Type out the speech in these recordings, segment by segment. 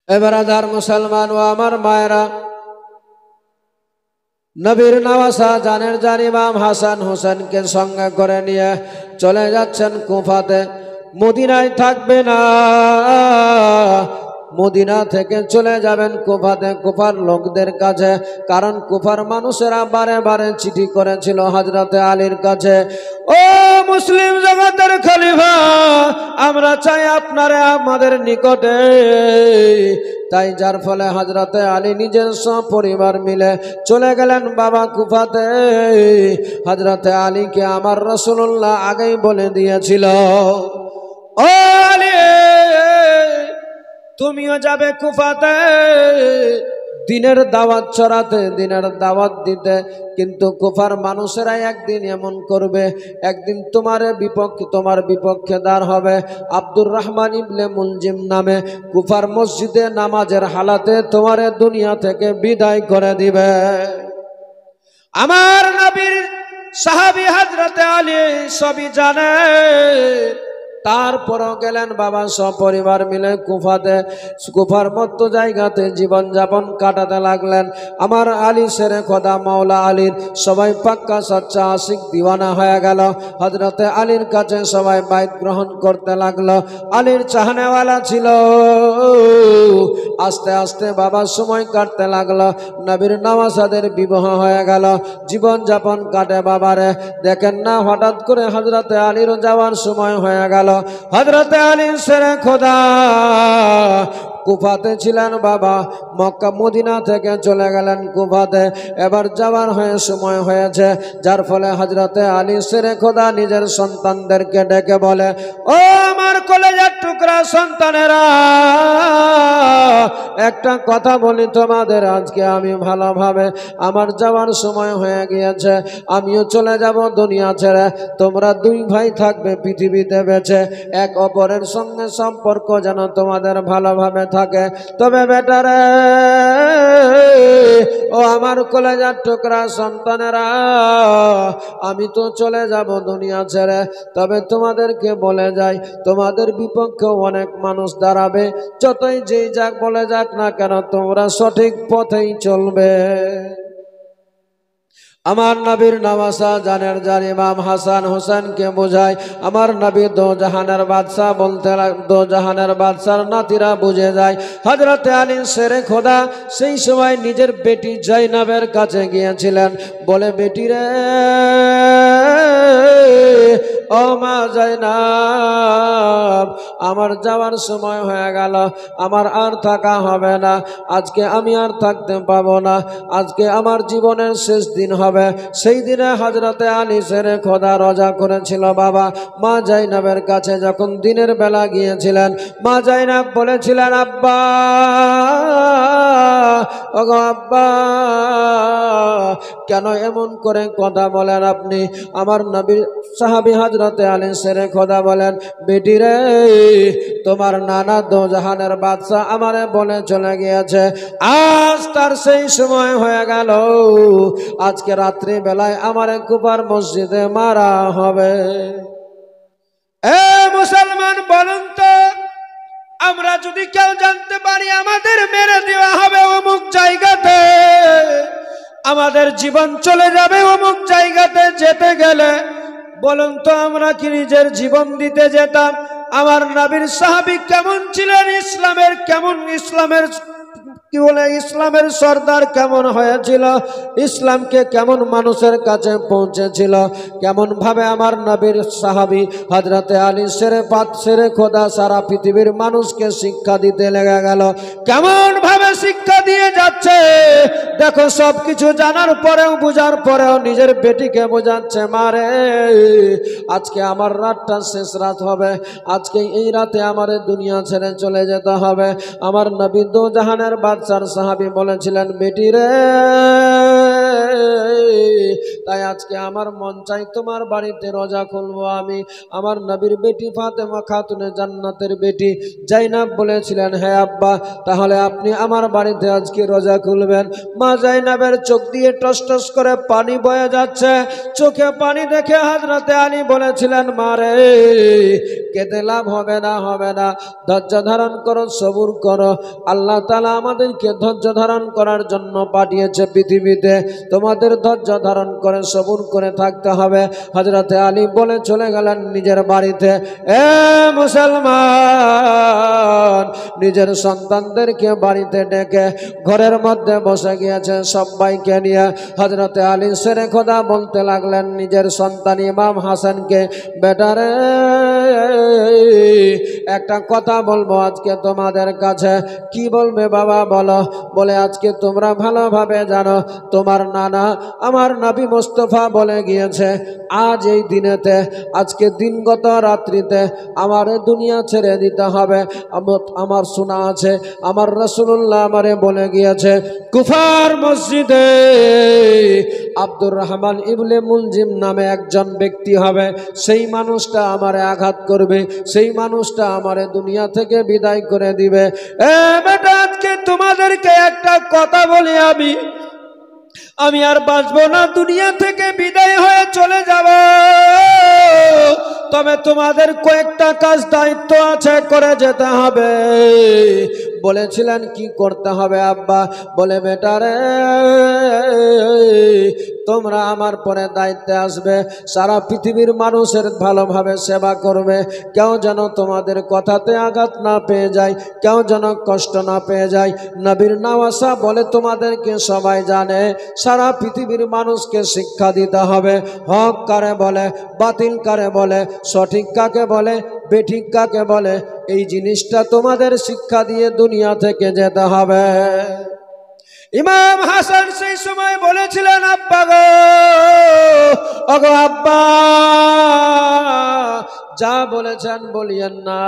এবার আধার মুসলমান ও আমার মায়েরা, নবীর নওয়াসা জানের জান ইমাম হাসান হোসেনকে সঙ্গে করে নিয়ে চলে যাচ্ছেন কুফাতে। মদিনায় থাকবে না, মদিনা থেকে চলে যাবেন কুফাতে, কুফার লোকদের কাছে। কারণ কুফার মানুষেরা বারে বারে চিঠি করেছিল হযরতে আলীর কাছে, ও মুসলিম জগতের খলিফা, আমরা চাই আপনারে আমাদের নিকটে। তাই যার ফলে হযরতে আলী নিজের সপরিবার মিলে চলে গেলেন বাবা কুফাতে। হযরতে আলীকে আমার রাসূলুল্লাহ আগেই বলে দিয়েছিল, ও আলী, তুমিও যাবে কুফাতে দিনের দাওয়াত ছড়াতে, দিনের দাওয়াত দিতে। কিন্তু কুফার মানুষেরা একদিন এমন করবে, একদিন তোমার বিপক্ষে দাঁড় হবে আব্দুর রহমান ইবনে মুলজিম নামে, কুফার মসজিদে নামাজের হালাতে তোমারে দুনিয়া থেকে বিদায় করে দিবে। আমার নবীর সাহাবী হযরতে আলী সবই জানে, তারপরও গেলেন বাবা সপরিবার মিলে কুফাতে। কুফার মতো জায়গাতে জীবন যাপন কাটাতে লাগলেন। আমার আলী শেরে খোদা মাওলা আলীর সবাই পাক্কা সচ্চা আশিক দিওয়ানা হয়ে গেল। হযরতে আলীর কাছে সবাই বাইত গ্রহণ করতে লাগলো। আলীর চাহনেওয়ালা ছিল। আস্তে আস্তে বাবা সময় কাটতে লাগলো। নবীর নওয়াসাদের বিবাহ হয়ে গেল, জীবন যাপন কাটে বাবারে। দেখেন না, হঠাৎ করে হযরতে আলীর যাওয়ার সময় হয়ে গেল। হযরতে আলী শেরে খোদা কুফাতে ছিলেন বাবা, মক্কা মদিনা থেকে চলে গেলেন কুফাতে। এবার যাওয়ার সময় হয়েছে, যার ফলে হযরতে আলী শেরে খোদা নিজের সন্তানদেরকে ডেকে বলে, ও আমার কলেজার টুকরা সন্তানেরা, একটা কথা বলি তোমাদের, আজকে আমি ভালোভাবে, আমার যাওয়ার সময় হয়ে গিয়েছে, আমিও চলে যাব দুনিয়া ছেড়ে। তোমরা দুই ভাই থাকবে পৃথিবীতে বেঁচে, এক অপরের সঙ্গে সম্পর্ক যেন তোমাদের ভালোভাবে থাকে। তবে বেটারে, ও আমার কলেজার টুকরা সন্তানেরা, আমি তো চলে যাব দুনিয়া ছেড়ে, তবে তোমাদেরকে বলে যাই, তোমাদের বিপক্ষে অনেক মানুষ দাঁড়াবে। যতই যেই যাক বলে যাক না কেন, তোমরা সঠিক পথেই চলবে। আমার নবীর নওয়াসা জানের জান ইমাম হাসান হোসেনকে বোঝায়। আমার নবী দো জাহানের বাদশাহ বলতে দো জাহানের বাদশার নাতিরা বুঝে যায়। হযরতে আলী শেরে খোদা সেই সময় নিজের বেটি জয়নাবের কাছে গিয়েছিলেন, বলে, বেটি রে, ও মা জয়নাব, আমার যাওয়ার সময় হয়ে গেল, আমার আর থাকা হবে না, আজকে আমি আর থাকতে পাবো না, আজকে আমার জীবনের শেষ দিন হবে। সেই দিনে হযরতে আলী শেরে খোদা রোজা করেছিল বাবা। মা জয়নাবের কাছে যখন দিনের বেলা গিয়েছিলেন, মা জয়নাব বলেছিলেন, আব্বা, ওগো আব্বা, কেন এমন করে কথা বলেন আপনি? আমার নবী সাহাবী হযরতে আলী শেরে খোদা বলেন, বেটি রে, তোমার নানা দো জাহানের বাদশা আমারে বলে চলে গিয়েছে, আজ তার সেই সময় হয়ে গেল, আজকে রাত্রি বেলায় আমারে কুফার মসজিদে মারা হবে। এ মুসলমান, বলুন তো, আমরা যদি কেউ জানতে পারি আমাদের মেরে দেওয়া হবে অমুক জায়গাতে, আমাদের জীবন চলে যাবে অমুক জায়গাতে যেতে গেলে, বলুন তো আমরা কি নিজের জীবন দিতে যেতাম? আমার নবীর সাহাবী কেমন ছিলেন, ইসলামের কি বলে, ইসলামের সর্দার কেমন হয়েছিল, ইসলামকে কেমন মানুষের কাছে পৌঁছেছিল, কেমন ভাবে আমার নবীর সাহাবী হযরতে আলী শেরে খোদা সারা পৃথিবীর মানুষকে শিক্ষা দিতে লেগে গেল, কেমন ভাবে শিক্ষা দিয়ে যাচ্ছে। দেখো, সব কিছু জানার পরেও, বুঝার পরেও নিজের বেটিকে বোঝাচ্ছে, মারে, আজকে আমার রাতটা শেষ রাত হবে, আজকে এই রাতে আমার দুনিয়া ছেড়ে চলে যেতে হবে। আমার নবী দো জাহানের বাদশার সাহাবী বলেছিলেন, বেটি রে, তাই আজকে আমার মন চাই তোমার বাড়িতে রোজা খুলবো আমি। আমার নবীর বেটি ফাতেমা খাতুনে জান্নাতের বেটি জাইনাব বলেছিলেন, হ্যাঁ আব্বা, তাহলে আপনি আমার বাড়িতে আজকে রোজা খুলবেন। মা জাইনাবের চোখ দিয়ে টস টস করে পানি বয়ে যাচ্ছে। চোখে পানি দেখে হযরতে আলী বলেছিলেন, মা রে, কেঁদে লাভ হবে না, হবে না, ধৈর্য ধারণ করো, সবুর করো। আল্লাহ তাআলা আমাদেরকে ধৈর্য ধারণ করার জন্য পাঠিয়েছে পৃথিবীতে। তোমাদের ধৈর্য ধারণ করে সবুর করে থাকতে হবে। হযরতে আলী বলে চলে গেলেন নিজের বাড়িতে। এ মুসলমান, নিজের সন্তানদেরকে বাড়িতে ডেকে ঘরের মধ্যে বসে গিয়েছেন সবাইকে নিয়ে। হযরতে আলী শেরে খোদা বলতে লাগলেন নিজের সন্তান ইমাম হাসানকে, বেটারে, একটা কথা বলবো আজকে তোমাদের কাছে। কি বলবে বাবা বলো? বলে আজকে তোমরা ভালোভাবে জানো তোমার নানা আমার নবী মুস্তাফা বলে গিয়েছে আজ এই দিনেতে, আজকে দিনগত রাত্রিতে আমার দুনিয়া ছেড়ে দিতে হবে। আমার শোনা আছে আমার রাসূলুল্লাহ আমারে বলে গিয়েছে কুফার মসজিদে আব্দুর রহমান ইবনে মুলজিম নামে একজন ব্যক্তি হবে, সেই মানুষটা আমারে আঘাত করবে, সেই মানুষটা আমারে দুনিয়া থেকে বিদায় করে দিবে। এ বেটা, আজকে তোমাদেরকে একটা কথা বলি, আমি আর বাঁচবো না, দুনিয়া থেকে বিদায় হয়ে চলে যাব। তবে তোমাদের কয়েকটা কাজ দায়িত্ব আছে, করে যেতে হবে। বলেছিলেন কি করতে হবে আব্বা? বলে বেটারে, তোমরা আমার পরে দায়িত্বে আসবে, সারা পৃথিবীর মানুষের ভালোভাবে সেবা করবে, কেউ যেন তোমাদের কথাতে আঘাত না পেয়ে যায়, কেউ যেন কষ্ট না পেয়ে যায়। নবীর নওয়াসা বলে তোমাদেরকে সবাই জানে, সারা পৃথিবীর মানুষকে শিক্ষা দিতে হবে হক কারে বলে, বাতিল কারে বলে, সঠিক কাকে বলে, বেঠিক কাকে বলে। এই জিনিসটা তোমাদের শিক্ষা দিয়ে দুনিয়া থেকে যেতে হবে। ইমাম হাসান সেই সময় বলেছিলেন, আব্বা গো, ওগো আব্বা, যা বলেছেন বলিয়েন না,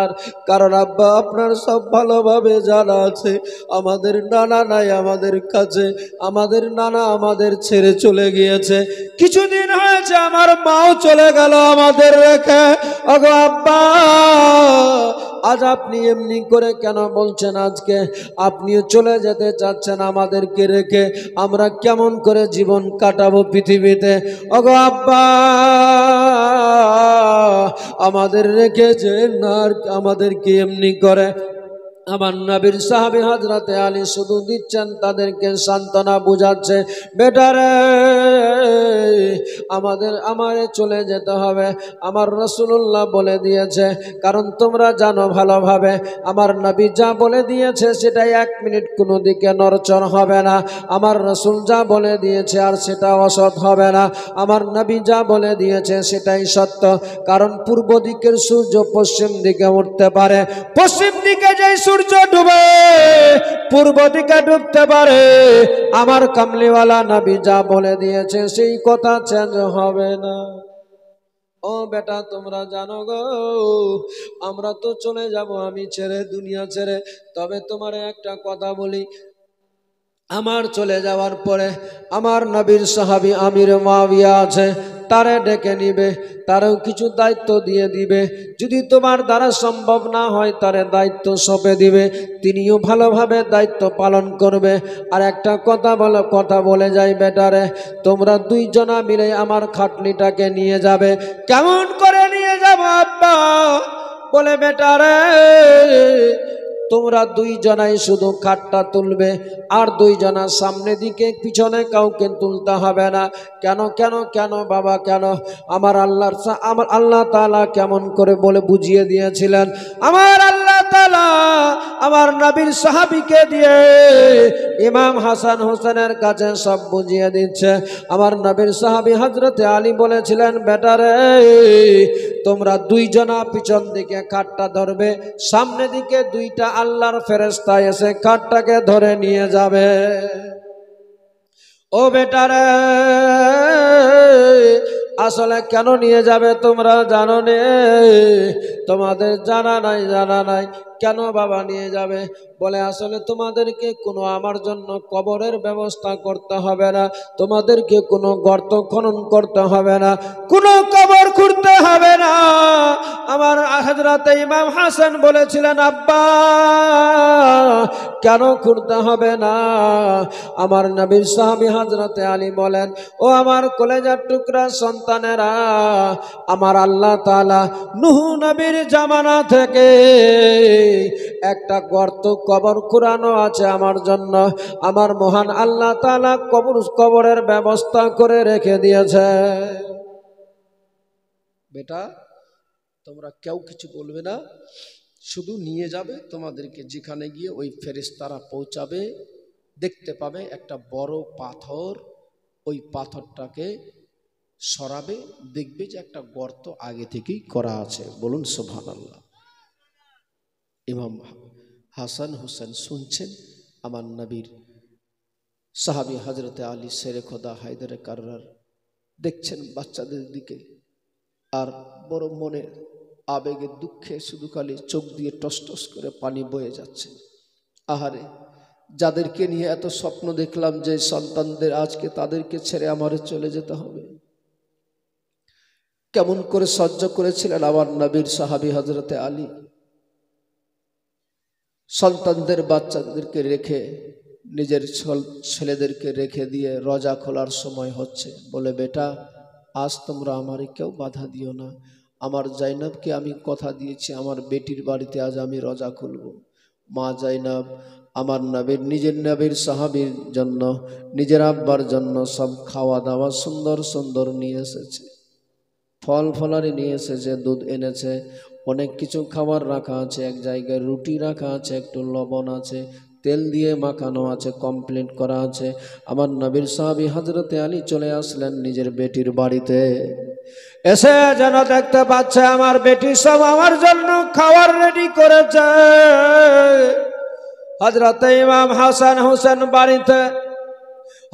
কারণ আব্বা আপনার সব ভালোভাবে জানা আছে আমাদের নানা নাই আমাদের কাছে, আমাদের নানা আমাদের ছেড়ে চলে গিয়েছে, কিছুদিন হয়েছে আমার মাও চলে গেল আমাদের রেখে। ওগো আব্বা, আজ আপনি এমনি করে কেন বলছেন? আজকে আপনিও চলে যেতে চাচ্ছেন আমাদেরকে রেখে, আমরা কেমন করে জীবন কাটাবো পৃথিবীতে? ওগো আব্বা, আমাদের রেখে যে না, আমাদেরকে এমনি করে। আমার নবীর সাহাবী হযরতে আলী শুধু দিচ্ছেন তাদেরকে সান্ত্বনা, বুঝাচ্ছে, বেটারে, আমারে চলে যেতে হবে, আমার রাসূলুল্লাহ বলে দিয়েছে। কারণ তোমরা জানো ভালোভাবে আমার নবী যা বলে দিয়েছে সেটাই এক মিনিট কোনো দিকে নড়চড় হবে না। আমার রাসূল যা বলে দিয়েছে আর সেটা অসৎ হবে না। আমার নবী যা বলে দিয়েছে সেটাই সত্য। কারণ পূর্ব দিকের সূর্য পশ্চিম দিকে উঠতে পারে, পশ্চিম দিকে যে সূর্য ডুবে পূর্ব দিকে ডুবতে পারে। আমার কামলিওয়ালা নবী যা বলে দিয়েছে সেই কথা চেঞ্জ হবে না। ও বেটা, তোমরা জানো গো, আমরা তো চলে যাব আমি ছেড়ে, দুনিয়া ছেড়ে। তবে তোমার একটা কথা বলি, আমার চলে যাওয়ার পরে আমার নবীর সাহাবী আমির মুয়াবিয়া আছে, তারে ডেকে নিবে, তারও কিছু দায়িত্ব দিয়ে দিবে। যদি তোমার দ্বারা সম্ভব না হয় তারে দায়িত্ব সঁপে দিবে, তিনিও ভালোভাবে দায়িত্ব পালন করবে। আর একটা কথা বলে যাই বেটারে, তোমরা দুইজনা মিলে আমার খাটলিটাকে নিয়ে যাবে। কেমন করে নিয়ে যাব আব্বা? বলে বেটারে, তোমরা দুইজনাই শুধু খাটটা তুলবে, আর দুইজনা সামনে দিকে, পিছনে কাউকে তুলতে হবে না। কেন কেন কেন বাবা কেন? আমার আল্লাহ তাআলা কেমন করে বলে বুঝিয়ে দিয়েছিলেন। আমার আল্লাহ তাআলা আমার নবীর সাহাবীকে দিয়ে ইমাম হাসান হোসেনের কাছে সব বুঝিয়ে দিচ্ছে। আমার নবীর সাহাবী হযরতে আলী বলেছিলেন, বেটারে, তোমরা দুইজনা পিছন দিকে খাটটা ধরবে, সামনে দিকে দুইটা আল্লাহর ফেরেশতা এসে খাটটাকে ধরে নিয়ে যাবে। ও বেটারে, আসলে কেন নিয়ে যাবে তোমরা জানো নে? তোমাদের জানা নাই। কেন বাবা নিয়ে যাবে? বলে আসলে তোমাদেরকে কোনো আমার জন্য কবরের ব্যবস্থা করতে হবে না, তোমাদেরকে কোনো গর্ত খনন করতে হবে না, কোনো কবর খুঁড়তে হবে না। আমার হযরত ইমাম হাসান বলেছিলেন, আব্বা কেন খুঁড়তে হবে না? আমার নবীর সাহাবী হযরত আলী বলেন, ও আমার কলেজার টুকরা সন্তানেরা, আমার আল্লাহ তাআলা নূহ নবীর জামানা থেকে একটা গর্ত কবর কুরানো আছে আমার জন্য। আমার মহান আল্লাহ তাআলা কবরের ব্যবস্থা করে রেখে দিয়েছে। বেটা তোমরা কেউ কিছু বলবে না, শুধু নিয়ে যাবে, তোমাদেরকে যেখানে গিয়ে ওই ফেরেশতারা পৌঁছাবে, দেখতে পাবে একটা বড় পাথর, ওই পাথরটাকে সরাবে, দেখবে যে একটা গর্ত আগে থেকেই করা আছে। বলুন সুবহানাল্লাহ। ইমাম হাসান হুসেন শুনছেন আমার নবীর সাহাবী হযরতে আলী শেরে খোদা হায়দারে কাররার, দেখছেন বাচ্চাদের দিকে, আর বড় মনে আবেগে দুঃখে শুধু খালি চোখ দিয়ে টস টস করে পানি বয়ে যাচ্ছে। আহারে, যাদেরকে নিয়ে এত স্বপ্ন দেখলাম যে সন্তানদের, আজকে তাদেরকে ছেড়ে আমারে চলে যেতে হবে। কেমন করে সহ্য করেছিলেন আমার নবীর সাহাবী হযরতে আলী। সন্তানদের বাচ্চাদেরকে রেখে, নিজের ছেলেদেরকে রেখে দিয়ে রোজা খোলার সময় হচ্ছে, বলে বেটা আজ তোমরা আমারে কেউ বাধা দিও না, আমার জাইনাবকে আমি কথা দিয়েছি আমার বেটির বাড়িতে আজ আমি রোজা খুলব। মা জাইনাব আমার নবীর, নিজের নবীর সাহাবীর জন্য, নিজের আব্বার জন্য সব খাওয়া দাওয়া সুন্দর সুন্দর নিয়ে এসেছে, ফল ফলারি নিয়ে এসেছে, দুধ এনেছে, অনেক কিছু খাবার রাখা আছে, এক জায়গায় রুটি রাখা আছে, একটু লবণ আছে, তেল দিয়ে মাখানো আছে, কমপ্লিট করা আছে। আমার নবীর সাহাবী হযরতে আলী চলে আসলেন নিজের বেটির বাড়িতে। এসে যেন দেখতে পাচ্ছে আমার বেটি সব আমার জন্য খাবার রেডি করেছে। হযরতে ইমাম হাসান হুসেন বাড়িতে,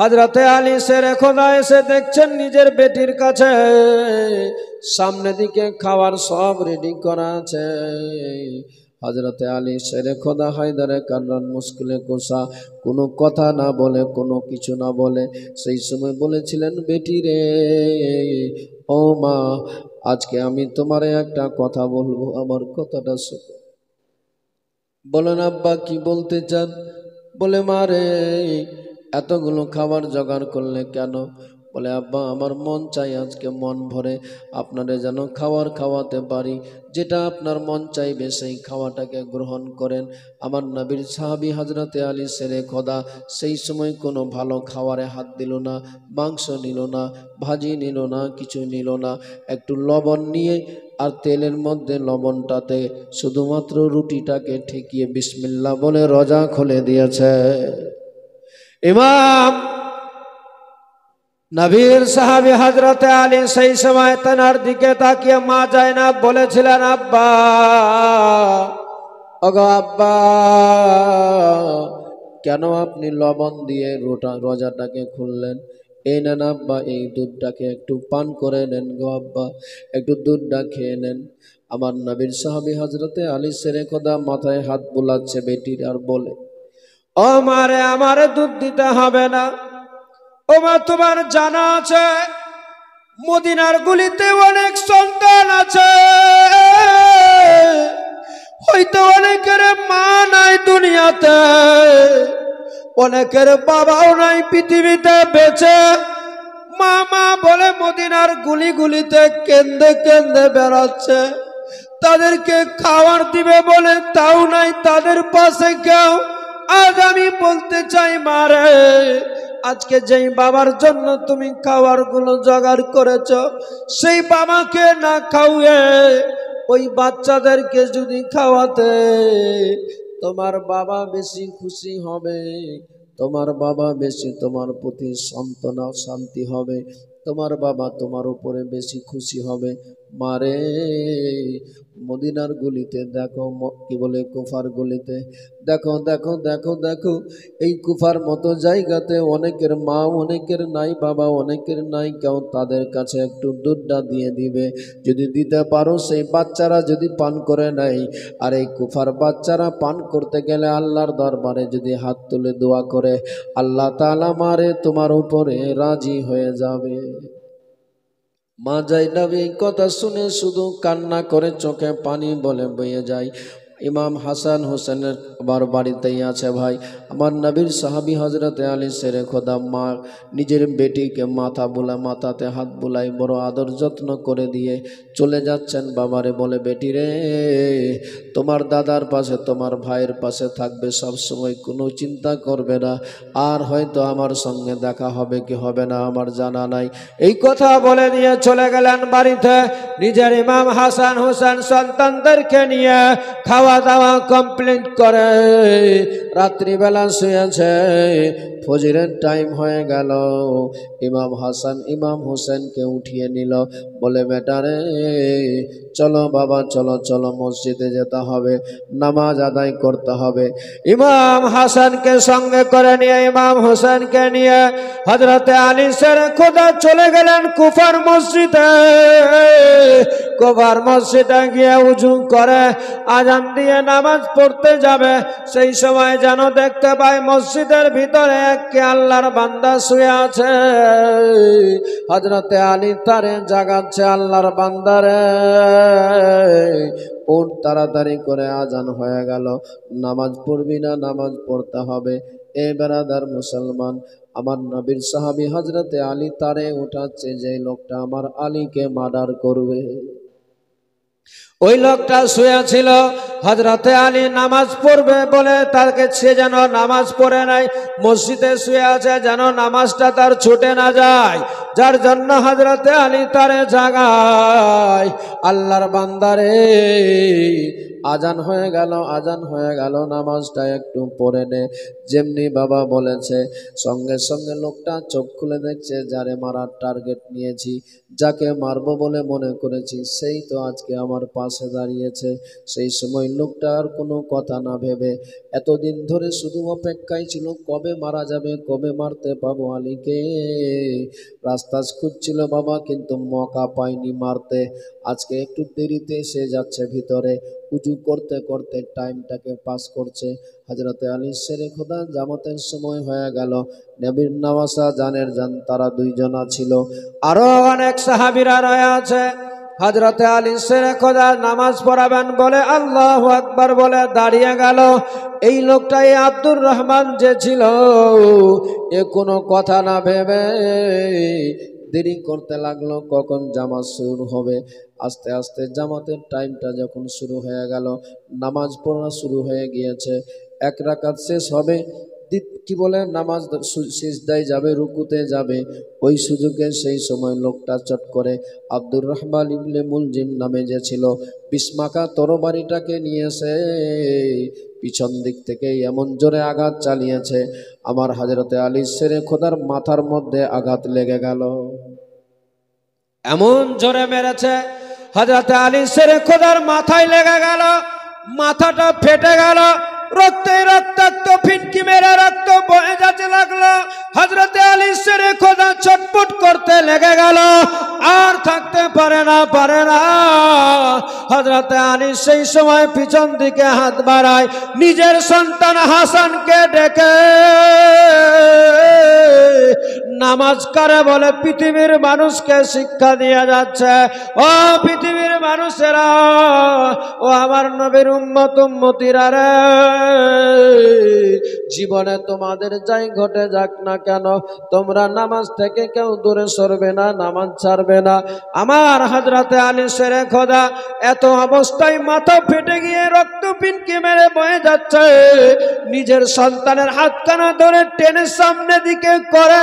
হযরতে আলী শেরে খোদা এসে দেখছেন নিজের বেটির কাছে সামনে দিকে খাবার সব রেডি করা আছে। হযরতে আলী শেরে খোদা হায়দারে কাররান মুশকিলে কুশা, কোনো কথা না বলে, কোনো কিছু না বলে সেই সময় বলেছিলেন, বেটি রে, ও মা, আজকে আমি তোমারে একটা কথা বলবো, আমার কথাটা শোনো। বলেন আব্বা কি বলতে চান? বলে মা রে, এতগুলো খাবার জোগাড় করলে কেন? বলে আব্বা আমার মন চাই আজকে মন ভরে আপনারে যেন খাবার খাওয়াতে পারি, যেটা আপনার মন চাইবে সেই খাওয়াটাকে গ্রহণ করেন। আমার নবীর সাহাবী হযরতে আলী শেরে খোদা সেই সময় কোনো ভালো খাবারে হাত দিল না, মাংস নিল না, ভাজি নিল না, কিছু নিল না, একটু লবণ নিয়ে আর তেলের মধ্যে লবণটাতে শুধুমাত্র রুটিটাকে ঠেকিয়ে বিসমিল্লাহ বলে রোজা খুলে দিয়েছে। ইমাম নবীর সাহাবী হযরতে আলী সেই সময় তার দিকে তাকিয়ে মা জাইনাব বলেছিলেন, আব্বা, ওগো আব্বা, কেন আপনি লবণ দিয়ে রোজাটাকে খুললেন? এই নেন আব্বা, এই দুধটাকে একটু পান করে নেন গো আব্বা, একটু দুধটা খেয়ে নেন। আমার নবীর সাহাবী হযরতে আলী শেরে খোদা মাথায় হাত বুলাচ্ছে বেটির, আর বলে, ও মারে, আমারে দুধ দিতে হবে না। ও মা, তোমার জানা আছে মদিনার গুলিতে অনেক সন্তান আছে, হয়তো অনেকের মা নাই দুনিয়াতে, অনেকের বাবাও নাই পৃথিবীতে বেঁচে, মা মা বলে মদিনার গুলিগুলিতে কেন্দে কেন্দে বেড়াচ্ছে, তাদেরকে খাবার দিবে বলে তাও নাই তাদের পাশে কেউ। আজ আমি বলতে চাই মারে, আজকে যেই বাবার জন্য তুমি খাবারগুলো জোগাড় করেছ, সেই বাবাকে না খাওয়ে ওই বাচ্চাদেরকে যদি খাওয়াতে, তোমার বাবা বেশি খুশি হবে, তোমার বাবা বেশি তোমার প্রতি সান্ত্বনা শান্তি হবে, তোমার বাবা তোমার উপরে বেশি খুশি হবে। মারে মদিনার গলিতে দেখো, কি বলে কুফার গলিতে দেখো দেখো দেখো দেখো, এই কুফার মতো জায়গাতে অনেকের মা অনেকের নাই, বাবা অনেকের নাই, কেউ তাদের কাছে একটু দুধটা দিয়ে দিবে, যদি দিতে পারো সেই বাচ্চারা যদি পান করে নাই, আর এই কুফার বাচ্চারা পান করতে গেলে আল্লাহর দরবারে যদি হাত তুলে দোয়া করে, আল্লাহ তাআলা মারে তোমার উপরে রাজি হয়ে যাবে। মা জাইনাব এই কথা শুনে শুধু কান্না করে চোখে পানি বলে বয়ে যায়। ইমাম হাসান হোসেনের আবার বাড়িতেই আছে ভাই, আমার নবীর সাহাবী হজরতে আলী শেরে খোদা মা নিজের বেটিকে মাথা বুলা, মাথাতে হাত বুলাই বড় আদর যত্ন করে দিয়ে চলে যাচ্ছেন। বাবারে বলে, বেটি রে তোমার দাদার পাশে তোমার ভাইয়ের পাশে থাকবে সব সময়, কোনো চিন্তা করবে না, আর হয়তো আমার সঙ্গে দেখা হবে কি হবে না আমার জানা নাই। এই কথা বলে দিয়ে চলে গেলেন বাড়িতে। নিজের ইমাম হাসান হোসেন সন্তানদেরকে নিয়ে খাওয়া দাওয়া কমপ্লিট করে রাত্রিবেলা শুয়েছে। ফজরের টাইম হয়ে গেল। ইমাম হাসান ইমাম হোসেনকে উঠিয়ে নিল, বলে বেটারে চলো বাবা চলো চলো, মসজিদে যেতে হবে, নামাজ আদায় করতে হবে। ইমাম হাসানকে সঙ্গে করে নিয়ে ইমাম হোসেনকে নিয়ে হযরতে আলী শেরে খোদা চলে গেলেন কুফার মসজিদে। কুফার মসজিদে গিয়ে উজু করে আজান দিয়ে নামাজ পড়তে যাবে, সেই সময় যেন দেখতে পায় মসজিদের ভিতরে এক আল্লাহর বান্দা শুয়ে আছে। হযরতে আলী তারে জাগাচ্ছে, আল্লাহর বান্দারে উঠ, তাড়াতাড়ি করে আজান হয়ে গেল, নামাজ পড়বি না? নামাজ পড়তে হবে। এ বেরাদার মুসলমান, আমার নবীর সাহাবী হযরতে আলী তারে উঠাচ্ছে, যে লোকটা আমার আলীকে মার্ডার করবে। ওই লোকটা শুয়ে ছিল, হযরতে আলী নামাজ পড়বে বলে তাকে, সে যেন নামাজ পড়ে নাই, মসজিদে শুয়ে আছে, যেন নামাজটা তার ছুটে না যায়, যার জন্য হযরতে আলী তারে জাগায়। আল্লাহর বান্দারে আজান হয়ে গেল, আজান হয়ে গেল, নামাজটা একটু পড়ে নে। যেমনি বাবা বলেছে, সঙ্গে সঙ্গে লোকটা চোখ খুলে দেখছে, যারে মারার টার্গেট নিয়েছি, যাকে মারবো বলে মনে করেছি, সেই তো আজকে আমার পাশে দাঁড়িয়েছে। সেই সময় লোকটা আর কোনো কথা না ভেবে এতদিন ধরে শুধু অপেক্ষায় ছিল, কবে মারা যাবে, কবে মারতে পাবো আলীকে। রাস্তা খুঁজছিল বাবা, কিন্তু মৌকা পায়নি মারতে। আজকে একটু দেরিতে এসে যাচ্ছে ভিতরে, উজু করতে করতে টাইমটাকে পাস করছে। হযরতে আলী শেরে খোদা জামাতের সময় হয়ে গেল। নবীর নওয়াসা জানের জান তারা দুইজনা ছিল, আরো অনেক সাহাবীরা রয়ে আছে। হযরতে আলী শেরে খোদা নামাজ পড়াবেন বলে আল্লাহু আকবার বলে দাঁড়িয়ে গেল। এই লোকটাই আব্দুর রহমান যে ছিল, এ কোনো কথা না ভেবে দেরি করতে লাগলো, কখন জামাত শুরু হবে। আস্তে আস্তে জামাতের টাইমটা যখন শুরু হয়ে গেল, নামাজ পড়া শুরু হয়ে গিয়েছে, এক রাকাত শেষ হবে, কি বলে নামাজ সিজদায় যাবে, রুকুতে যাবে, ওই সুযোগে সেই সময় লোকটা চট করে আব্দুর রহমান ইবনে মুলজিম নামে যে ছিল, বিসমাকা তরবারিটাকে নিয়ে এসে পিছন দিক থেকে এমন জোরে আঘাত চালিয়েছে, আমার হযরতে আলী শেরে খোদার মাথার মধ্যে আঘাত লেগে গেল। এমন জোরে মেরেছে, হযরতে আলী শেরে খোদার মাথায় লেগে গেল, মাথাটা ফেটে গেল, রক্তে রক্তাক্ত ফিনকি মেরে রক্ত বয়ে যেতে লাগলো। হযরতে আলী শেরে খোদা ছটফট করতে লেগে গেল, আর থাকতে পারে না। হযরতে আলী সেই সময় পিছন দিকে হাত বাড়ায়, নিজের সন্তান হাসানকে ডেকে নামাজ কারে বলে পৃথিবীর মানুষকে শিক্ষা দিয়ে যাচ্ছে। ও পৃথিবীর মানুষেরা, ও আমার নবীর উম্মত উম্মতিরা রে, জীবনে তোমাদের যাই ঘটে যাক না কেন, তোমরা নামাজ থেকে কেউ দূরে সরবে না, নামাজ ছাড়বে না। আমার হযরতে আলী শেরে খোদা এত অবস্থায় মাথা ফেটে গিয়ে রক্ত পিনকি মেরে বয়ে যাচ্ছে, নিজের সন্তানের হাতখানা ধরে টেনে সামনে দিকে করে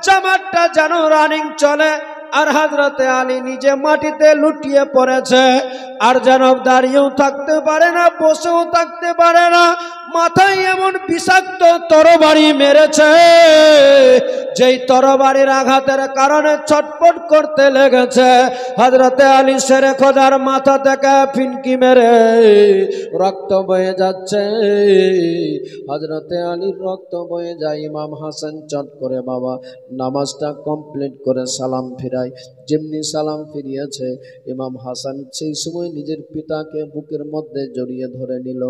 জামাতটা যেন রানিং চলে, আর হযরতে আলী নিজে মাটিতে লুটিয়ে পড়েছে, আর যেন দাঁড়িয়েও থাকতে পারে না, বসেও থাকতে পারে না। মাথায় এমন বিষাক্ত তরবারি মেরেছে, যেই তরবারির আঘাতের কারণে ছটফট করতে লেগেছে, হযরতে আলী শেরে খোদার মাথা থেকে ফিনকি মেরে রক্ত বয়ে যাচ্ছে। হযরতে আলীর রক্ত বয়ে যায়। ইমাম হাসান চট করে বাবা নামাজটা কমপ্লিট করে সালাম ফিরায়। যেমনি সালাম ফিরিয়েছে, ইমাম হাসান সেই সময় নিজের পিতাকে বুকের মধ্যে জড়িয়ে ধরে নিল।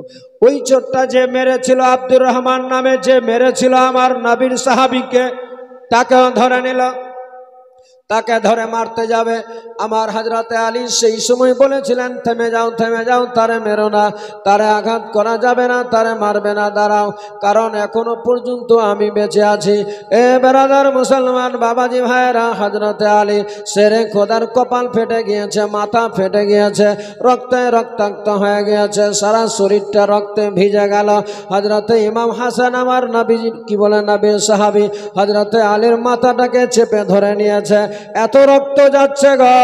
ওই চোরটা যে মেরেছিল, আব্দুর রহমান নামে যে মেরেছিল আমার নবীর সাহাবীকে, তাকেও ধরে নিল। তাকে ধরে মারতে যাবে। আমার হযরতে আলী সেই সময় বলেছিলেন, থেমে যাও, থেমে যাও, তারে মেরো না, তারে আঘাত করা যাবে না, তারে মারবে না, দাঁড়াও, কারণ এখনো পর্যন্ত আমি বেঁচে আছি। এ বেরাদার মুসলমান বাবাজি ভাইরা, হযরতে আলী শেরে খোদার কপাল ফেটে গিয়েছে, মাথা ফেটে গিয়েছে, রক্তে রক্তাক্ত হয়ে গিয়েছে, সারা শরীরটা রক্তে ভিজে গেল। হযরতে ইমাম হাসান আমার নবীজি কি বলে নবীর সাহাবী, হযরতে আলীর মাথাটাকে চেপে ধরে নিয়েছে। এত রক্ত যাচ্ছে গো,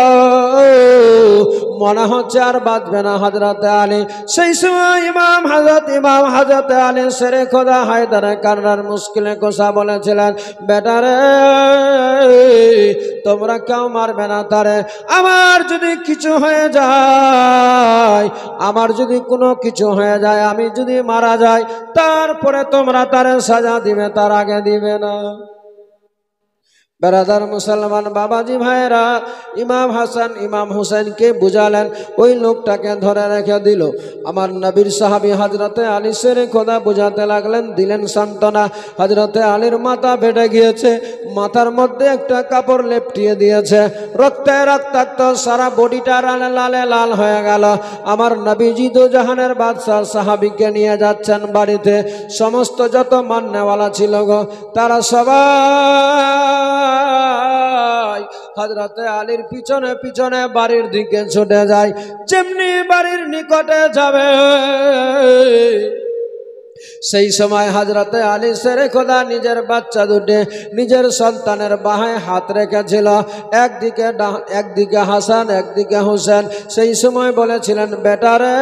মনে হচ্ছে আর বাঁচবে না হযরতে আলী। সেই সময় ইমাম হযরতে আলী শেরে খোদা হায়দারে কাররার মুশকিলে কোসা বলেছিলেন, বেটারে তোমরা কেউ মারবে না তারে, আমার যদি কিছু হয়ে যায়, আমার যদি কোনো কিছু হয়ে যায়, আমি যদি মারা যাই, তারপরে তোমরা তারে সাজা দিবে, তার আগে দিবে না। বেরাদার মুসলমান বাবাজি ভাইরা, ইমাম হাসান ইমাম হুসেনকে বুঝালেন, ওই লোকটাকে ধরে রেখে দিল। আমার নবীর সাহাবী হযরতে আলী শেরে খোদা বুঝাতে লাগলেন, দিলেন সান্ত্বনা। হযরতে আলীর মাথা ফেটে গিয়েছে, মাথার মধ্যে একটা কাপড় লেপটিয়ে দিয়েছে, রক্তে রক্তাক্ত, সারা বডিটা লালে লাল হয়ে গেল। আমার নবীজি দো জাহানের বাদশাহ সাহাবীকে নিয়ে যাচ্ছেন বাড়িতে। সমস্ত যত মান্যওয়ালা ছিল গো, তারা সবাই হযরতে আলীর পিছনে পিছনে বাড়ির দিকে ছুটে যায়। যেমনি বাড়ির নিকটে যাবে, সেই সময় হযরতে আলী শেরে খোদা নিজের বাচ্চা দুটে, নিজের সন্তানের বাহায় হাত রেখেছিল, একদিকে হাসান, একদিকে হোসেন। সেই সময় বলেছিলেন, বেটারে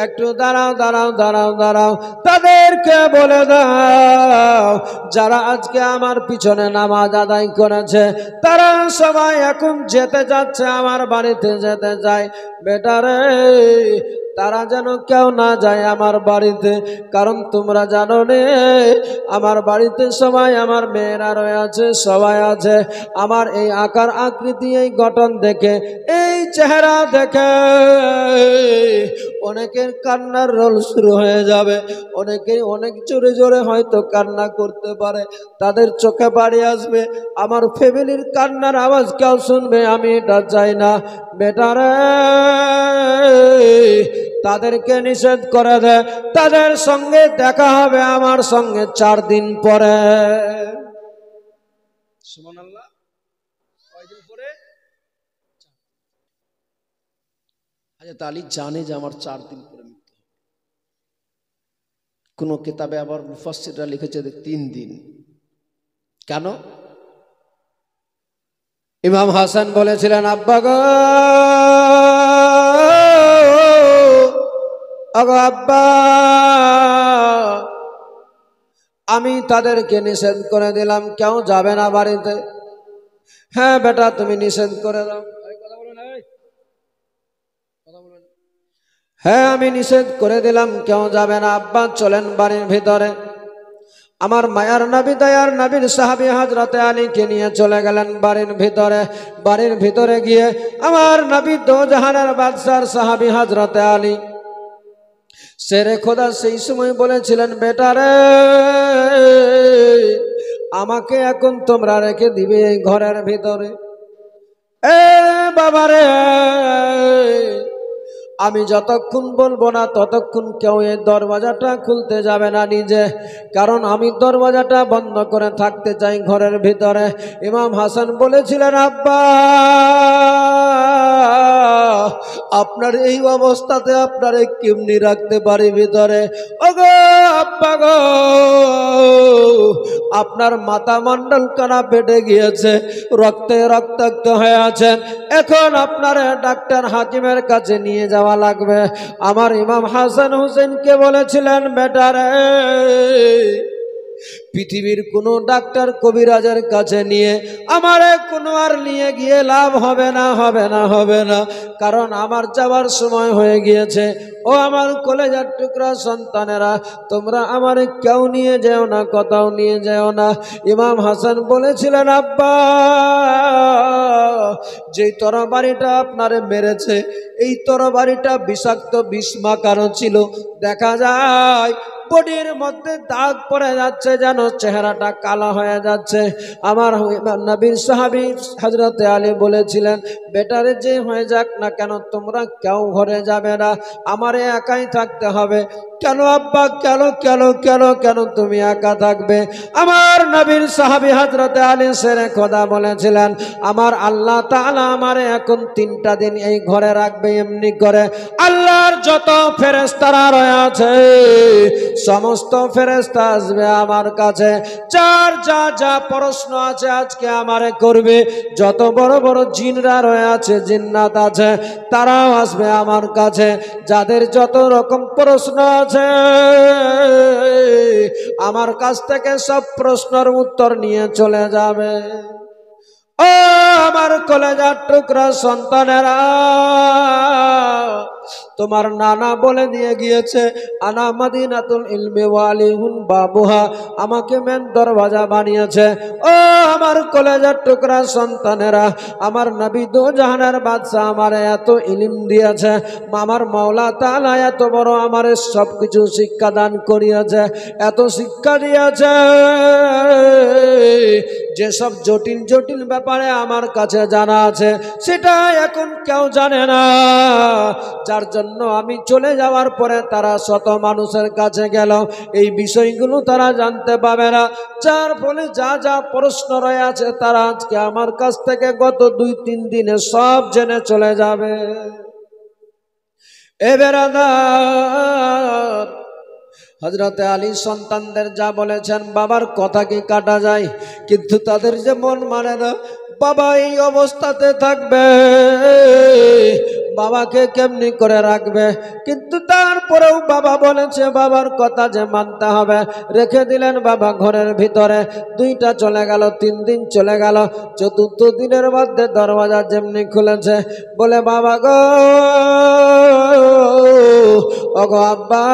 একটু দাঁড়াও, দাঁড়াও, দাঁড়াও, দাঁড়াও, তাদেরকে বলে দাও যারা আজকে আমার পিছনে নামাজ আদায় করেছে, তারা সবাই এখন যেতে যাচ্ছে, আমার বাড়িতে যেতে চায়। বেটারে তারা যেন কেউ না যায় আমার বাড়িতে, কারণ তোমরা জানো নে আমার বাড়িতে সবাই আমার মেয়েরা রয়েছে, সবাই আছে। আমার এই আকার আকৃতি, এই গঠন দেখে, এই চেহারা দেখে অনেকের কান্নার রোল শুরু হয়ে যাবে। অনেকেই অনেক জোরে জোরে হয়তো কান্না করতে পারে, তাদের চোখে পানি আসবে। আমার ফ্যামিলির কান্নার আওয়াজ কেউ শুনবে, আমি এটা চাই না। বেটারে তাদেরকে নিষেধ করে দে, তাদের সঙ্গে দেখা হবে আমার সঙ্গে 4 দিন পরে। সুবহানাল্লাহ, কয়দিন পরে? হযরত আলী জানে যে আমার 4 দিন পরে মৃত্যু হবে। কোন কিতাবে আবার মুফাসসিররা লিখেছে 3 দিন। কেন? ইমাম হাসান বলেছিলেন, আব্বা গো, আব্বা, আমি তাদেরকে নিষেধ করে দিলাম, কেউ যাবে না বাড়িতে। হ্যাঁ বেটা, তুমি নিষেধ করে দাও। হ্যাঁ আমি নিষেধ করে দিলাম, কেউ যাবে না। আব্বা চলেন বাড়ির ভিতরে। আমার মায়ার নবী দয়ার নবীর সাহাবী হযরতে আলীকে নিয়ে চলে গেলেন বাড়ির ভিতরে। বাড়ির ভিতরে গিয়ে আমার নবী দো জাহানের বাদশার সাহাবী হযরতে আলী শেরে খোদা সেই সময় বলেছিলেন, বেটারে আমাকে এখন তোমরা রেখে দিবে এই ঘরের ভিতরে। এ বাবারে, আমি যতক্ষণ বলবো না ততক্ষণ কেউ এই দরওয়াজাটা খুলতে যাবে না নিজে, কারণ আমি দরওয়াজাটা বন্ধ করে থাকতে চাই ঘরের ভিতরে। ইমাম হাসান বলেছিলেন, আব্বা আপনার এই অবস্থাতে আপনারে কেমনি রাখতে পারি ভিতরে? ওগো আব্বা গো, আপনার মাথা মণ্ডল কানা ফেটে গিয়েছে, রক্তে রক্তাক্ত হয়ে আছেন, এখন আপনার ডাক্তার হাকিমের কাছে নিয়ে যাওয়া লাগবে। আমার ইমাম হাসান হুসেনকে বলেছিলেন, বেটারে পৃথিবীর কোনো ডাক্তার কবিরাজের কাছে নিয়ে আমারে কোনো আর নিয়ে গিয়ে লাভ হবে না, হবে না, হবে না, কারণ আমার যাওয়ার সময় হয়ে গিয়েছে। ও আমার কলেজার টুকরা সন্তানেরা, তোমরা আমারে কেউ নিয়ে যেও না, কোথাও নিয়ে যেও না। ইমাম হাসান বলেছিলেন, আব্বা, যেই তরবারিটা আপনারে মেরেছে এই তরবারিটা বিষাক্ত বিষ মাখানো ছিল। দেখা যায় বডির মধ্যে দাগ পড়ে যাচ্ছে, যেন চেহারাটা কালো হয়ে যাচ্ছে। আমার নবীর সাহাবী হযরত আলী বলেছিলেন, বেটারে যে হয়ে যাক না কেন তোমরা কেউ ঘরে যাবে না, আমারে একাই থাকতে হবে। কেন আব্বা, কেন কেন কেন কেন তুমি একা থাকবে? আমার নবীর সাহাবী হযরত আলী শেরে খোদা বলেছিলেন, আমার আল্লাহ তাআলা আমারে এখন 3টা দিন এই ঘরে রাখবে। এমনি করে আল্লাহর যত ফেরেশতারা রয়েছে সমস্ত ফেরেশতা আসবে আমার কাছে, যার যা যা প্রশ্ন আছে আজকে আমারে করবে। যত বড় বড় জিনরা রয়েছে, জিন্নাত আছে, তারাও আসবে আমার কাছে, যাদের যত রকম প্রশ্ন আছে আমার কাছ থেকে সব প্রশ্নের উত্তর নিয়ে চলে যাবে। ও আমার কলেজার টুকরা সন্তানেরা, তোমার নানা বলে দিয়ে গিয়েছে, আনা মাদিনাতুল ইলমি ওয়ালিহুন বাবুহা, আমাকে মেন দরওয়াজা বানিয়েছে। ও আমার কলেজার টুকরা সন্তানেরা, আমার নবী দো জাহানের বাদশা আমারে এত ইলম দিয়েছে, আমার মাওলা তাআলা এত বড় আমারে সব কিছু শিক্ষা দান করিয়েছে, এত শিক্ষা দিয়েছে, যেসব জটিল জটিল ব্যাপারে আমার কাছে জানা আছে সেটা এখন কেউ জানে না। যার জন্য আমি চলে যাওয়ার পরে তারা শত মানুষের কাছে গেল, এই বিষয়গুলো তারা জানতে পাবে না। যার ফলে যা যা প্রশ্ন রয়ে আছে তারা আজকে আমার কাছ থেকে গত 2-3 দিনে সব জেনে চলে যাবে। এ বেরাদার, হযরতে আলী সন্তানদের যা বলেছেন, বাবার কথা কি কাটা যায়? কিন্তু তাদের যে মন মানে না, বাবা এই অবস্থাতে থাকবে, বাবাকে কেমনি করে রাখবে? কিন্তু তারপরেও বাবা বলেছে, বাবার কথা যে মানতে হবে। রেখে দিলেন বাবা ঘরের ভিতরে। 2টা চলে গেল, 3 দিন চলে গেল, 4র্থ দিনের মধ্যে দরওয়াজা যেমনি খুলেছে, বলে, বাবা গো, ওগো আব্বা,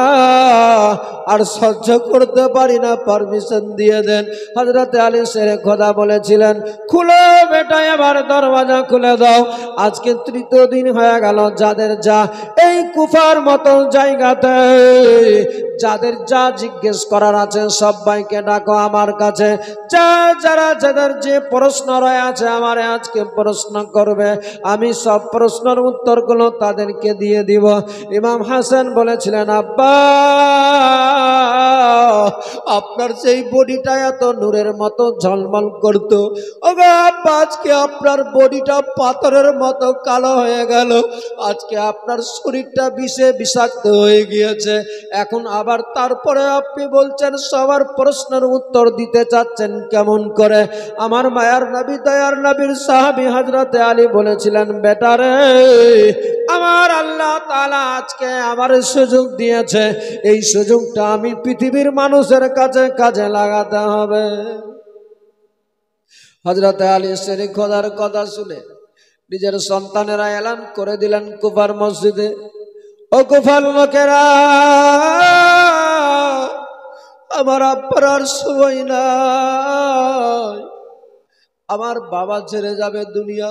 আর সহ্য করতে পারি না, পারমিশন দিয়ে দেন। হযরতে আলী শেরে খোদা বলেছিলেন, খুলো বেটা, এবার দরওয়াজা খুলে দাও। আজকে 3য় দিন হয়ে গেল, যাদের যা এই কুফার মতো জায়গাতে যাদের যা জিজ্ঞেস করার আছে সবাইকে ডাকো আমার কাছে। যারা যাদের যে প্রশ্ন রয়ে আছে আমারে আজকে প্রশ্ন করবে, আমি সব প্রশ্নের উত্তরগুলো তাদেরকে দিয়ে দিব। ইমাম হাসান বলেছিলেন, আব্বা, আপনার সেই বডিটা এত নূরের মতো ঝলমল করতো, ওগো আব্বা, আজকে আপনার বডিটা পাথরের মতো কালো হয়ে গেল, আজকে আপনার শরীরটা বিষে বিষাক্ত হয়ে গিয়েছে। এখন আবার তারপরে আপনি বলছেন সবার প্রশ্নের উত্তর দিতে চাচ্ছেন কেমন করে? আমার মায়ার নবী, দয়ার নবীর সাহাবী হযরতে আলী বলেছিলেন, বেটারে, আমার আল্লাহ তাআলা আজকে আমার সুযোগ দিয়েছে, এই সুযোগটা আমি পৃথিবীর মানুষের কাছে কাজে লাগাতে হবে। হযরতে আলী শেরে খোদার কথা শুনে নিজের সন্তানেরা এলান করে দিলেন কুফার মসজিদে, ও কুফার লোকেরা, আমার আব্বার আর সময় নাই, আমার বাবা ছেড়ে যাবে দুনিয়া,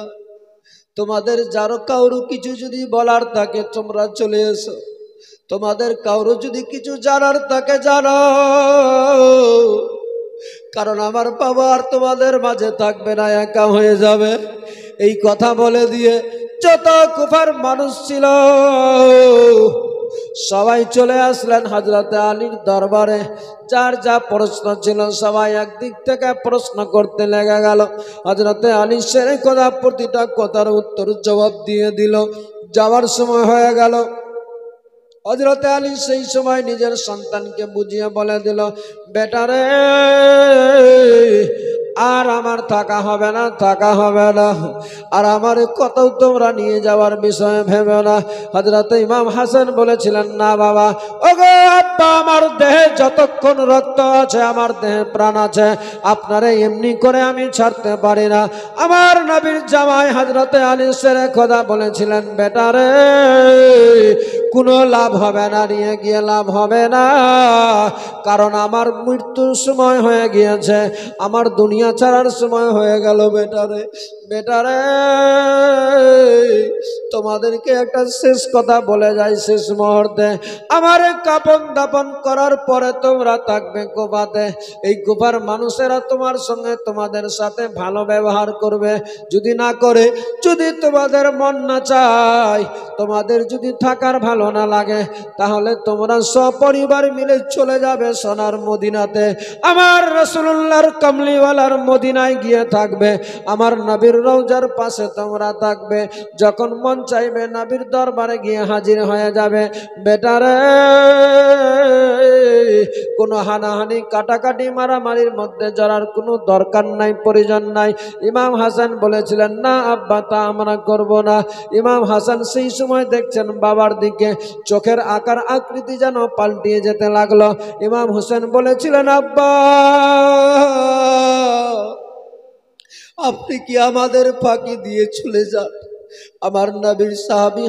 তোমাদের যারো কারো কিছু যদি বলার থাকে তোমরা চলে এসো, তোমাদের কারো যদি কিছু জানার থাকে জানো, কারণ আমার বাবা আর তোমাদের মাঝে থাকবে না, একা হয়ে যাবে। এই কথা বলে দিয়ে যত কুফার মানুষ ছিল সবাই চলে আসলেন হযরতে আলীর দরবারে। যার যা প্রশ্ন ছিল সবাই একদিক থেকে প্রশ্ন করতে লেগে গেল। হযরতে আলী শেরে খোদা প্রতিটা কথার উত্তর জবাব দিয়ে দিল। যাওয়ার সময় হয়ে গেল। হযরতে আলী সেই সময় নিজের সন্তানকে বুঝিয়ে বলে দিল, বেটারে, আর আমার থাকা হবে না, থাকা হবে না, আর আমার কোথাও তোমরা নিয়ে যাওয়ার বিষয়ে ভেবে না। হযরত ইমাম হাসান বলেছিলেন, না বাবা, ওগো আব্বা, আমার দেহে যতক্ষণ রক্ত আছে, আমার দেহে প্রাণ আছে, আপনারা এমনি করে আমি ছাড়তে পারি না। আমার নবীর জামাই হযরত আলী শেরে খোদা বলেছিলেন, বেটারে কোনো লাভ হবে না, নিয়ে গিয়ে লাভ হবে না, কারণ আমার মৃত্যুর সময় হয়ে গিয়েছে, আমার দুনিয়া ছাড়ার সময় হয়ে গেল। বেটারে, বেটারে, তোমাদেরকে একটা শেষ কথা বলে যাই, শেষ মুহূর্তে আমার কাপন দাপন করার পরে তোমরা থাকবে কুফাতে। এই কুফার মানুষেরা তোমার সঙ্গে, তোমাদের সাথে ভালো ব্যবহার করবে। যদি না করে, যদি তোমাদের মন না চায়, তোমাদের যদি থাকার ভালো না লাগে, তাহলে তোমরা সপরিবার মিলে চলে যাবে সোনার মদিনাতে। আমার রাসূলুল্লাহর কামলিওয়ালার মদিনায় গিয়ে থাকবে, আমার নবীর রওজার পাশে তোমরা থাকবে। যখন মন চাইবে নবীর দরবারে গিয়ে হাজির হয়ে যাবে। বেটারে, কোনো হানাহানি কাটাকাটি মারামারির মধ্যে জড়ার কোনো দরকার নাই, প্রয়োজন নাই। ইমাম হাসান বলেছিলেন, না আব্বা, তা আমরা করব না। ইমাম হাসান সেই সময় দেখছেন বাবার দিকে, চোখের আকার আকৃতি যেন পাল্টিয়ে যেতে লাগলো। ইমাম হোসেন বলেছিলেন, আব্বা, আপনি কি আমাদের ফাঁকি দিয়ে চলে যান? আমার নবীর সাহাবী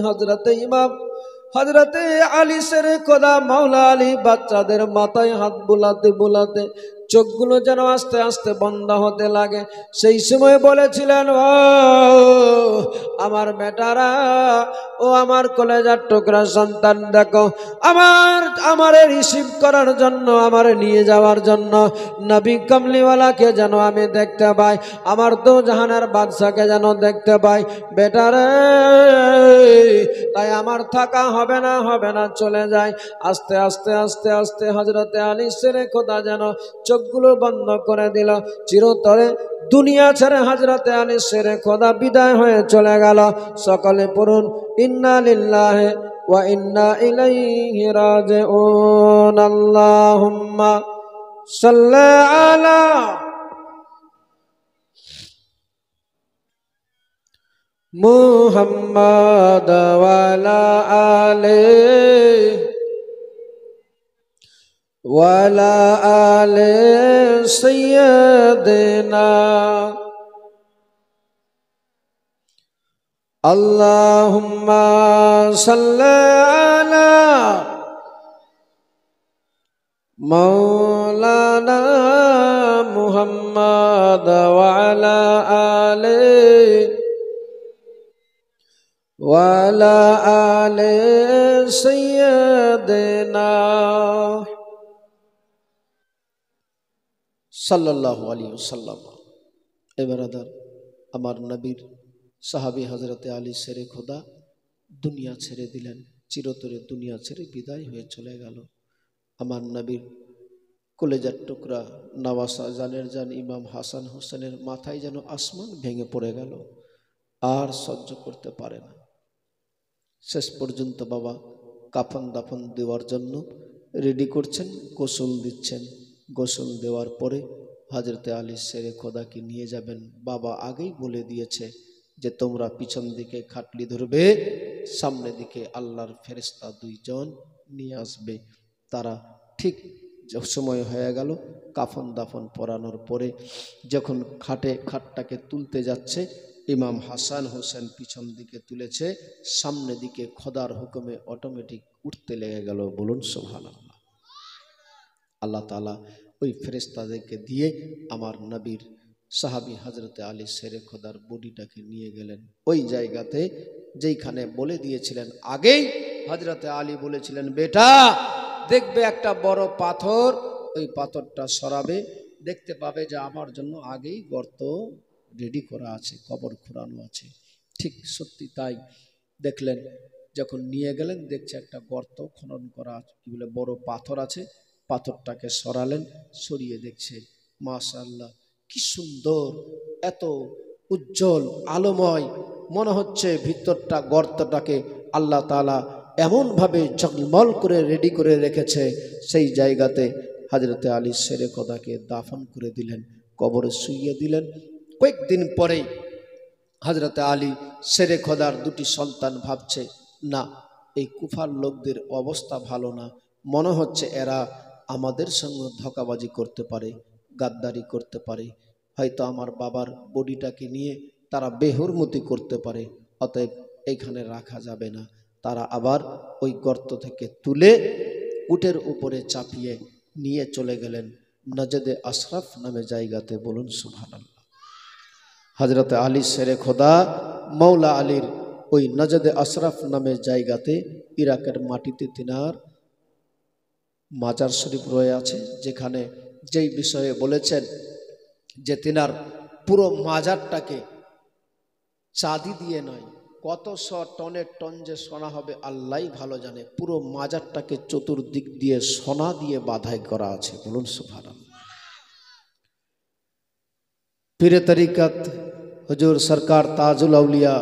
হযরতে আলী শেরে খোদা মাওলা আলী বাচ্চাদের মাথায় হাত বুলাতে বুলাতে চোখগুলো যেন আস্তে আস্তে বন্ধ হতে লাগে। সেই সময় বলেছিলেন, ও আমার বেটারা, ও আমার কলেজার টুকরা সন্তান, দেখো আমারে রিসিভ করার জন্য, আমারে নিয়ে যাওয়ার জন্য নবী কামলিওয়ালাকে যেন আমি দেখতে পাই, আমার দো জাহানের বাদশাকে যেন দেখতে পাই। বেটারে, তাই আমার থাকা হবে না, হবে না, চলে যায়। আস্তে আস্তে আস্তে আস্তে হযরতে আলী শেরে খোদা যেন চোখগুলো বন্ধ করে দিল। চিরতরে দুনিয়া ছেড়ে হযরতে আলী শেরে খোদা বিদায় হয়ে চলে গেল। সকলে পড়ুন, ইন্না লিল্লাহি ওয়া ইন্না ইলাইহি রাজিউন। আল্লাহুম্মা সাল্লি আলা মুহাম্মাদ ওয়া আলা আলিহি ওয়া আলা আলি সাইয়্যিদিনা। আল্লাহুম্মা সাল্লি আলা মাওলানা মুহাম্মাদ ওয়া আলা আলিহি ওয়া আলা আলি সাইয়্যিদিনা সাল্লাল্লাহু আলাইহি ওয়াসাল্লাম। এবার আমার নবীর সাহাবী হযরতে আলী শেরে খোদা দুনিয়া ছেড়ে দিলেন, চিরতরে দুনিয়া ছেড়ে বিদায় হয়ে চলে গেল। আমার নবীর কলেজার টুকরা নওয়াসা জানের জান ইমাম হাসান হোসেনের মাথায় যেন আসমান ভেঙে পড়ে গেল, আর সহ্য করতে পারে না। শেষ পর্যন্ত বাবা কাফন দাফন দেওয়ার জন্য রেডি করছেন, গোসল দিচ্ছেন। গোসল দেওয়ার পরে হযরতে আলী শেরে খোদাকে নিয়ে যাবেন। বাবা আগেই বলে দিয়েছে যে তোমরা পিছন দিকে খাটলি ধরবে, সামনে দিকে আল্লাহর ফেরেশতা দুইজন নিয়ে আসবে। তারা ঠিক সময় হয়ে গেল। কাফন দাফন পরানোর পরে যখন খাটটাকে তুলতে যাচ্ছে, ইমাম হাসান হোসেন পিছন দিকে তুলেছে, সামনে দিকে খোদার হুকুমে অটোমেটিক উঠতে লেগে গেল। বলুন সুবহানাল্লাহ। আল্লাহ তাআলা ওই ফেরেশতাদেরকে দিয়ে আমার নবীর সাহাবী হযরতে আলী শেরে খোদার বডিটাকে নিয়ে গেলেন ওই জায়গাতে যেইখানে বলে দিয়েছিলেন। আগেই হযরতে আলী বলেছিলেন, বেটা দেখবে একটা বড় পাথর, ওই পাথরটা সরাবে, দেখতে পাবে যে আমার জন্য আগেই গর্ত রেডি করা আছে, কবর খোঁড়ানো আছে। ঠিক সত্যি তাই দেখলেন। যখন নিয়ে গেলেন, দেখছে একটা গর্ত খনন করা আছে, কি বলে বড় পাথর আছে। পাথরটাকে সরালেন, সরিয়ে দেখছে মাশাআল্লাহ কি সুন্দর, এত উজ্জ্বল আলোময়, মনে হচ্ছে ভিতরটা গর্তটাকে আল্লাহ তাআলা এমনভাবে ঝলমল করে রেডি করে রেখেছে। সেই জায়গাতে হযরতে আলী শেরে খোদাকে দাফন করে দিলেন। কবরে শুইয়ে দিলেন। কয়েকদিন পরেই হযরত আলী শেরে খোদার দুটি সন্তান ভাবছে, না, এই কুফার লোকদের অবস্থা ভালো না, মনে হচ্ছে এরা আমাদের সঙ্গে ধোঁকাবাজি করতে পারে, গাদ্দারি করতে পারে, হয়তো আমার বাবার বডিটাকে নিয়ে তারা বেহুরমতি করতে পারে, অতএব এইখানে রাখা যাবে না। তারা আবার ওই গর্ত থেকে তুলে উটের উপরে চাপিয়ে নিয়ে চলে গেলেন নজদে আশরাফ নামে জায়গাতে। বলুন সুবহানাল্লাহ। হযরত আলী শেরে খোদা মৌলা আলীর ওই নজদে আশরাফ নামে জায়গাতে ইরাকের মাটিতে তিনার মাজার শরীফ রয়ে আছে, যেখানে যেই বিষয়ে বলেছেন যে তিনার পুরো মাজারটাকে চাঁদি দিয়ে নয়, কত টনের টন যে সোনা হবে আল্লাহই ভালো জানে, পুরো মাজারটাকে চতুর্দিক দিয়ে সোনা দিয়ে বাঁধাই করা আছে। বলুন সুবহানাল্লাহ। পীরে তরিকত হুজুর সরকার তাজুল আউলিয়া